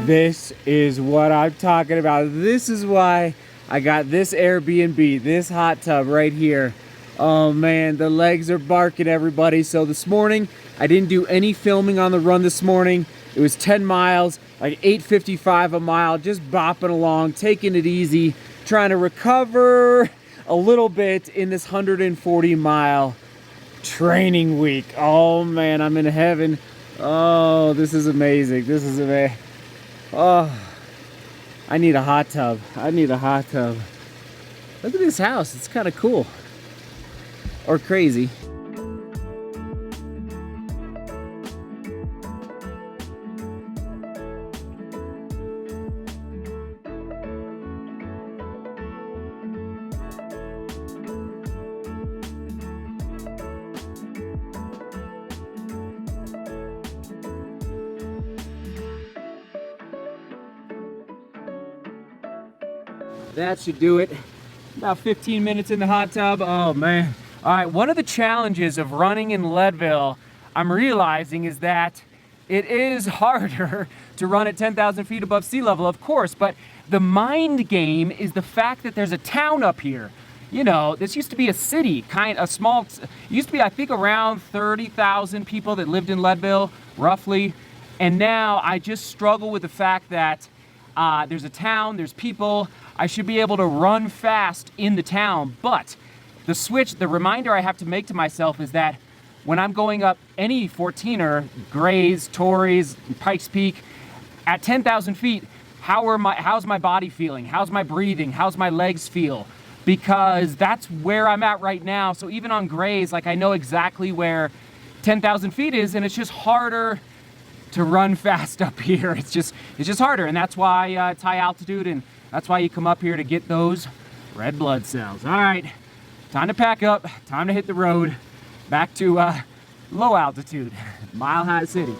This is what I'm talking about. This is why I got this Airbnb, this hot tub right here. Oh man, the legs are barking, everybody. So this morning, I didn't do any filming on the run this morning. It was 10 miles, like 8:55 a mile, just bopping along, taking it easy, trying to recover a little bit in this 140-mile training week. Oh man, I'm in heaven. Oh, this is amazing. This is amazing. Oh, I need a hot tub. I need a hot tub. Look at this house. It's kind of cool. Or crazy. That should do it. About 15 minutes in the hot tub. Oh man. All right, one of the challenges of running in Leadville, I'm realizing, is that it is harder to run at 10,000 feet above sea level, of course, but the mind game is the fact that there's a town up here. You know, this used to be a city, used to be, I think, around 30,000 people that lived in Leadville, roughly. And now I just struggle with the fact that there's a town, there's people. I should be able to run fast in the town, but the reminder I have to make to myself is that when I'm going up any 14er, Grays, Torreys, Pikes Peak, at 10,000 feet, how's my body feeling? How's my breathing? How's my legs feel? Because that's where I'm at right now. So even on Grays, like, I know exactly where 10,000 feet is, and it's just harder to run fast up here. It's just harder, and that's why it's high altitude, and that's why you come up here to get those red blood cells. All right, time to pack up, time to hit the road, back to low altitude, Mile High City.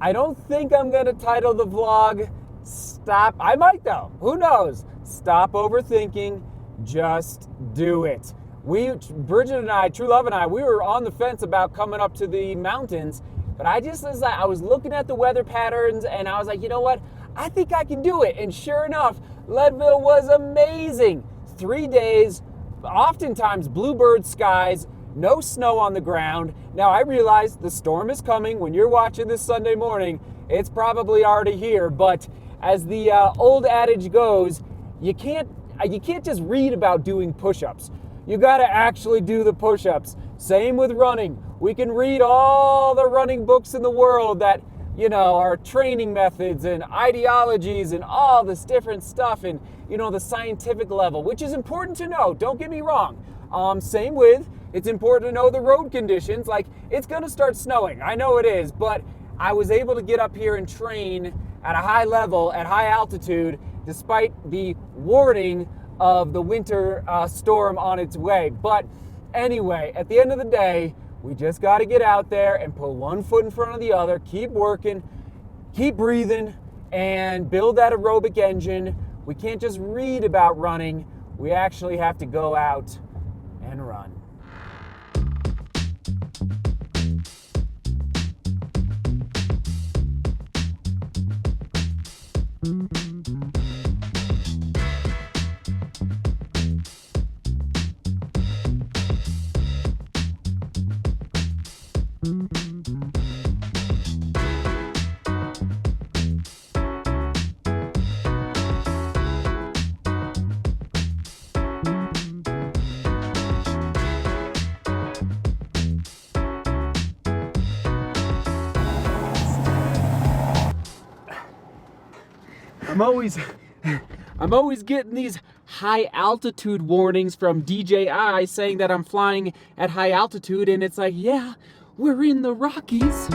I don't think I'm gonna title the vlog Stop. I might though, who knows? Stop overthinking, just do it. Bridget and I, True Love and I, we were on the fence about coming up to the mountains, but I was looking at the weather patterns and I was like, you know what? I think I can do it. And sure enough, Leadville was amazing. 3 days, oftentimes bluebird skies, no snow on the ground. Now I realize the storm is coming. When you're watching this Sunday morning, it's probably already here, but as the old adage goes, you can't just read about doing push-ups. You gotta actually do the push-ups. Same with running. We can read all the running books in the world that, you know, are training methods and ideologies and all this different stuff, and, you know, the scientific level, which is important to know, don't get me wrong. Same with, it's important to know the road conditions. Like, it's gonna start snowing, I know it is, but I was able to get up here and train at a high level, at high altitude, despite the warning of the winter storm on its way. But anyway, at the end of the day, we just gotta get out there and put one foot in front of the other, keep working, keep breathing, and build that aerobic engine. We can't just read about running, we actually have to go out and run. I'm always getting these high altitude warnings from DJI saying that I'm flying at high altitude, and it's like, yeah, we're in the Rockies.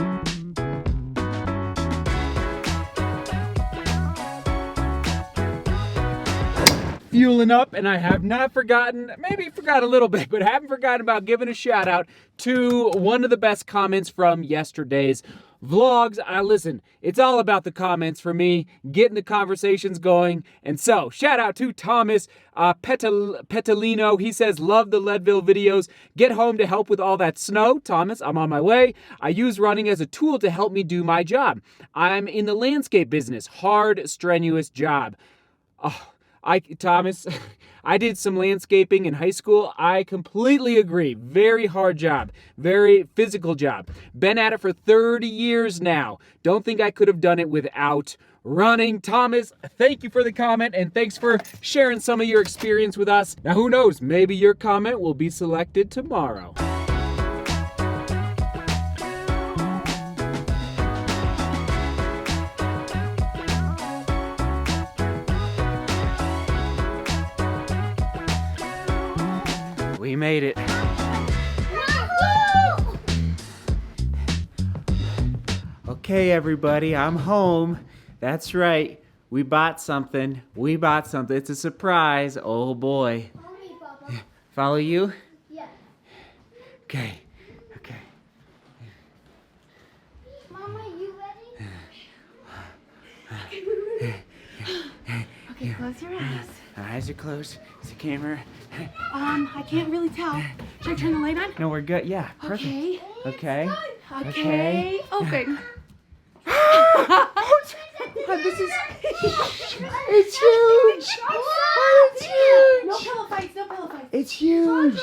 Fueling up, and I have not forgotten, maybe forgot a little bit, but haven't forgotten about giving a shout out to one of the best comments from yesterday's vlogs. Listen, it's all about the comments for me, getting the conversations going. And so, shout out to Thomas Petalino. He says, love the Leadville videos. Get home to help with all that snow. Thomas, I'm on my way. I use running as a tool to help me do my job. I'm in the landscape business. Hard, strenuous job. Oh, Thomas, I did some landscaping in high school. I completely agree. Very hard job. Very physical job. Been at it for 30 years now. Don't think I could have done it without running. Thomas, thank you for the comment, and thanks for sharing some of your experience with us. Now, who knows? Maybe your comment will be selected tomorrow. We made it. Okay, everybody, I'm home. That's right. We bought something. It's a surprise. Oh boy. Follow me, Papa. Follow you? Yeah. Okay. Mama, you ready? Okay, close your eyes. Eyes are closed. Is the camera? I can't really tell. Should I turn the light on? No, we're good. Yeah, perfect. Okay. Okay. Open. This is. It's huge. It's huge. No pillow fights. It's huge.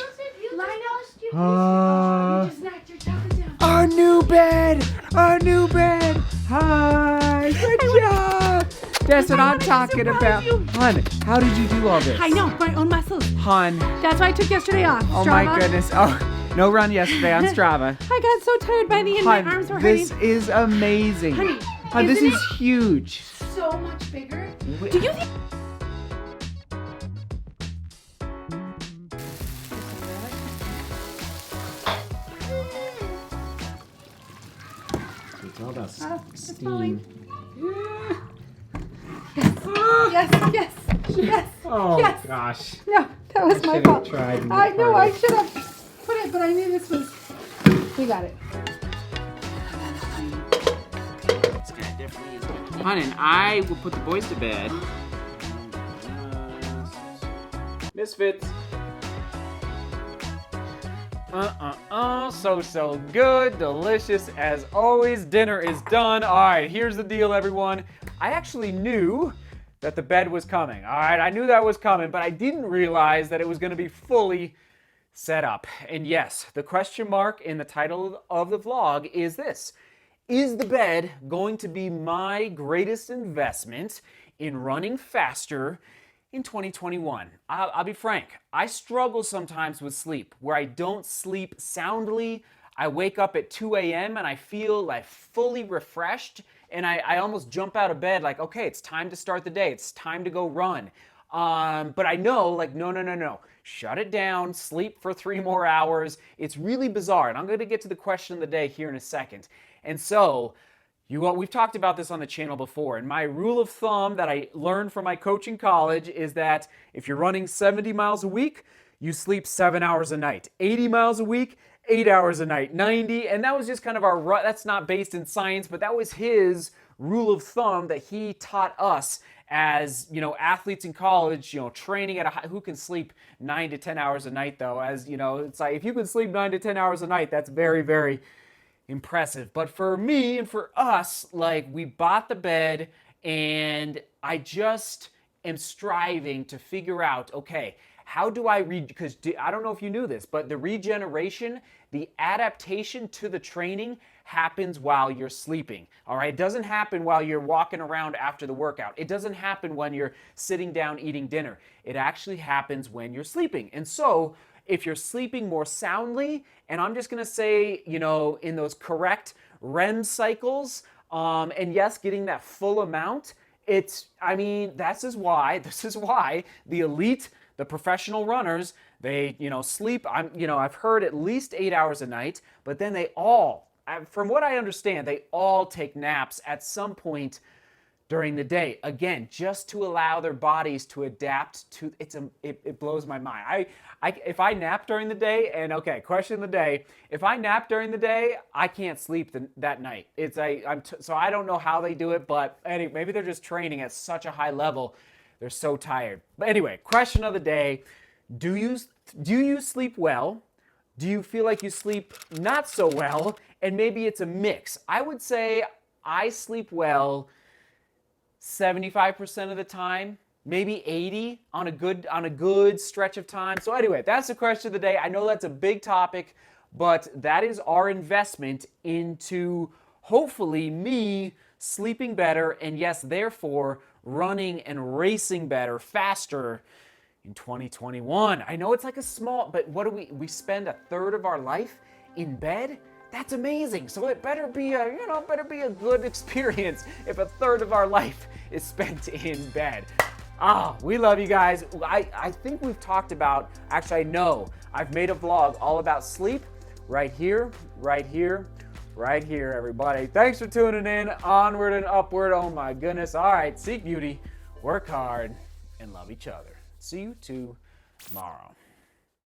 Line up. You Uh, just knocked your chocolate down. our new bed. Hi. Good job. That's what I'm talking about. Hun, how did you do all this? I know, my own muscles. Hun. That's why I took yesterday off. Oh Strava. my goodness. Oh, no run yesterday on Strava. I got so tired by the end. My arms were hurting. This is amazing. Honey, Hun, this isn't is huge. so much bigger. Do you think? It's all about It's falling. Yes. Oh Yes. gosh. No, that was my Should have fault. tried and I know, I harder. should have put it, but I knew this was. We got it. This guy definitely is good. Hun, and I will put the boys to bed. Misfits. So good, delicious as always. Dinner is done. All right, here's the deal, everyone. I actually knew that the bed was coming. All right, I knew that was coming, but I didn't realize that it was going to be fully set up. And yes, the question mark in the title of the vlog is this: is the bed going to be my greatest investment in running faster in 2021? I'll be frank, I struggle sometimes with sleep, where I don't sleep soundly. I wake up at 2 a.m. and I feel like fully refreshed, and I almost jump out of bed like, okay, it's time to start the day. It's time to go run. But I know, like, no. Shut it down, sleep for 3 more hours. It's really bizarre, and I'm going to get to the question of the day here in a second. And so, we've talked about this on the channel before, and my rule of thumb that I learned from my coach in college is that if you're running 70 miles a week, you sleep 7 hours a night. 80 miles a week, 8 hours a night. 90, and that was just kind of that's not based in science, but that was his rule of thumb that he taught us as, athletes in college, training at who can sleep 9 to 10 hours a night, though. As, it's like, if you can sleep 9 to 10 hours a night, that's very, very impressive. But for me and for us, like, we bought the bed, and I just am striving to figure out, okay, how do I because I don't know if you knew this, but the regeneration, the adaptation to the training happens while you're sleeping. All right, it doesn't happen while you're walking around after the workout. It doesn't happen when you're sitting down eating dinner. It actually happens when you're sleeping. And so, if you're sleeping more soundly, and I'm just gonna say, in those correct REM cycles, and yes, getting that full amount, I mean, this is why the elite, the professional runners, they, sleep, I've heard at least 8 hours a night, but then they all, from what I understand, they all take naps at some point during the day. Again, just to allow their bodies to adapt to, it blows my mind. If I nap during the day, and okay, question of the day, if I nap during the day, I can't sleep that night. So I don't know how they do it, but anyway, maybe they're just training at such a high level, they're so tired. But anyway, question of the day, do you sleep well? Do you feel like you sleep not so well? And maybe it's a mix. I would say I sleep well 75% of the time, maybe 80 on a good stretch of time. So anyway, that's the question of the day. I know that's a big topic, but that is our investment into hopefully me sleeping better, and yes, therefore running and racing better, faster in 2021. I know it's like a small, but what do we spend a third of our life in bed? That's amazing. So it better be a good experience if a third of our life is spent in bed. We love you guys. I think we've talked about, actually I know, I've made a vlog all about sleep right here, everybody. Thanks for tuning in. Onward and upward. Oh my goodness. All right, seek beauty, work hard, and love each other. See you tomorrow.